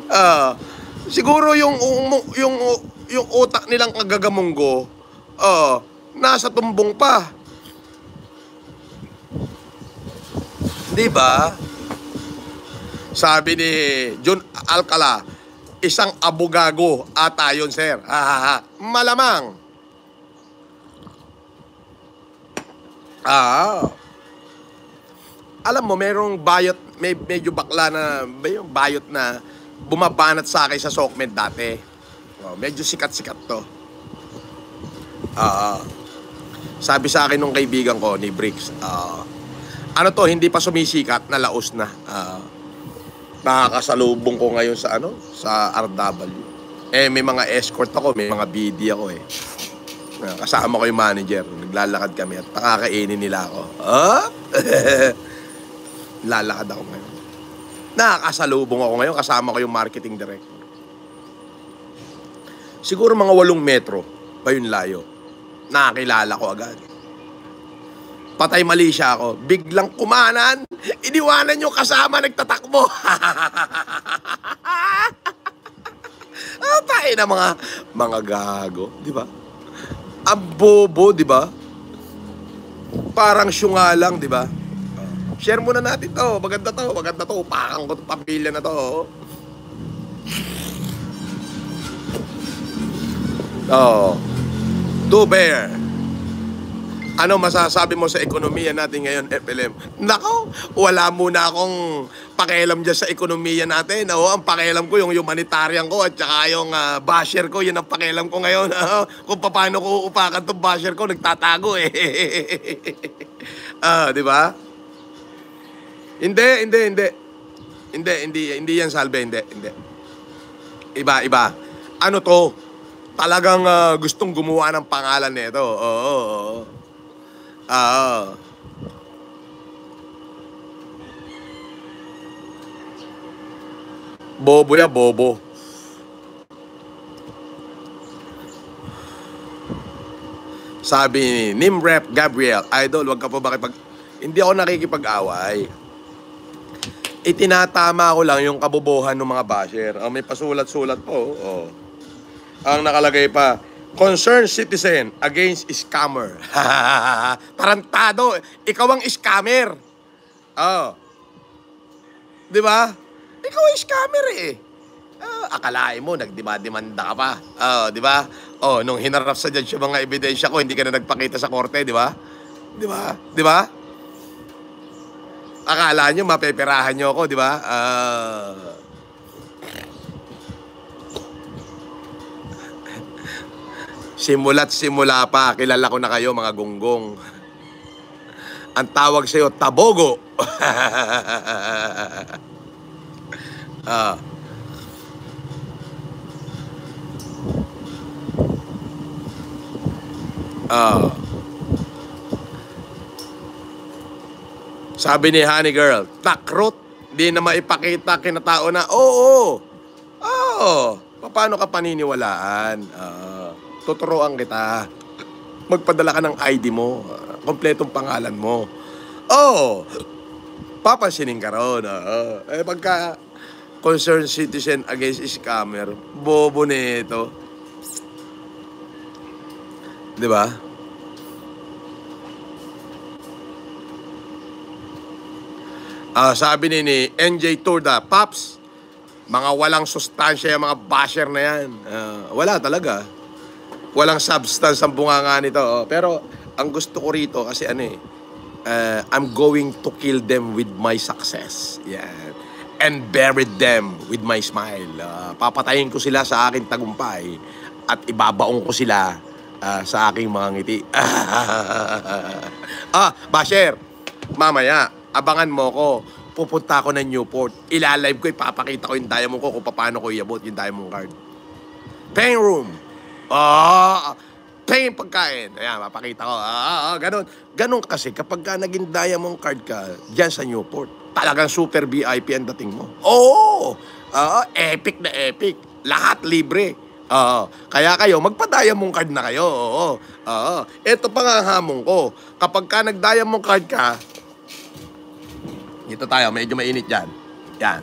Ah, siguro yung utak nilang kagagamunggo, nasa tumbong pa. 'Di ba? Sabi ni John Alcala, isang abogago ata yun, sir. Malamang. Alam mo, merong bayot, medyo bakla na, yung bayot na bumabanat sa akin sa Sokmed dati. Medyo sikat-sikat to. Sabi sa akin nung kaibigan ko ni Briggs, ano to, hindi pa sumisikat, na laos na. Nakakasalubong ko ngayon sa sa RW. May mga escort ako, may mga BD ako eh. Kasama ko yung manager, naglalakad kami at pakakainin nila ako. Lalakad ako ngayon. Nakakasalubong ako ngayon, kasama ko yung marketing director. Siguro mga 8 metro pa yung layo. Nakakilala ko agad. Patay mali siya ako. Biglang kumanan. Iniwanan yung kasama, nagtatakbo. Tayo na mga gago. Di ba? Ang bobo, di ba? Parang syunga lang, di ba? Share muna natin to. Maganda to. Maganda to. Upakan ko itong pamilya na to. To Bear. Ano masasabi mo sa ekonomiya natin ngayon, FLM? Nako, wala muna akong pakialam dyan sa ekonomiya natin. Ang pakialam ko yung humanitarian ko at saka yung basher ko. Yun ang pakialam ko ngayon. Kung paano ko uupakan itong basher ko, nagtatago eh. Di ba? Hindi yan, Salve, hindi. Iba. Ano to? Talagang gustong gumawa ng pangalan nito. Bobo ya, bobo. Sabi ni Nimrep Gabriel, Idol, wag ka po hindi ako nakikipag-away. Itinatama ko lang yung kabobohan ng mga basher. May pasulat-sulat po. Ang nakalagay pa, concerned citizen against scammer. Tarantado. Ikaw ang scammer. Di ba? Ikaw ang scammer eh. Akalain mo, nagdemanda ka pa. Di ba? Nung hinarap sa judge yung mga ebidensya ko, hindi ka na nagpakita sa korte, di ba? Di ba? Akala nyo, mapeperahan nyo ako, di ba? Simula't simula pa, kilala ko na kayo, mga gunggong. Ang tawag sa'yo, tabogo. Sabi ni Honey Girl, takrot, di na maipakita kinatao na, paano ka paniniwalaan? Tuturuan kita. Magpadala ka ng ID mo, kompletong pangalan mo. Papansinin ka ron. Pagka concerned citizen against scammer, bobo nito. Di ba? Sabi ni NJ Turda, Paps, mga walang sustansya yung mga basher na yan. Wala talaga. Walang substance ang bunganga nito. Pero ang gusto ko rito kasi I'm going to kill them with my success. Yeah. And bury them with my smile. Papatayin ko sila sa aking tagumpay at ibabaong ko sila sa aking mga ngiti. Basher, mamaya, abangan mo ko. Pupunta ako ng Newport. Ilalive ko, ipapakita ko yung diamond ko kung paano ko iabot yung diamond card. Pain room. Pain pagkain. Ayan, mapakita ko. Ganon kasi kapag naging diamond card ka dyan sa Newport, talagang super VIP ang dating mo. Epic na epic. Lahat libre. Kaya kayo, magpa-diamond card na kayo. Ito pa nga ang hamon ko. Kapag ka nag-diamond card ka, dito tayo, medyo mainit dyan. Yan.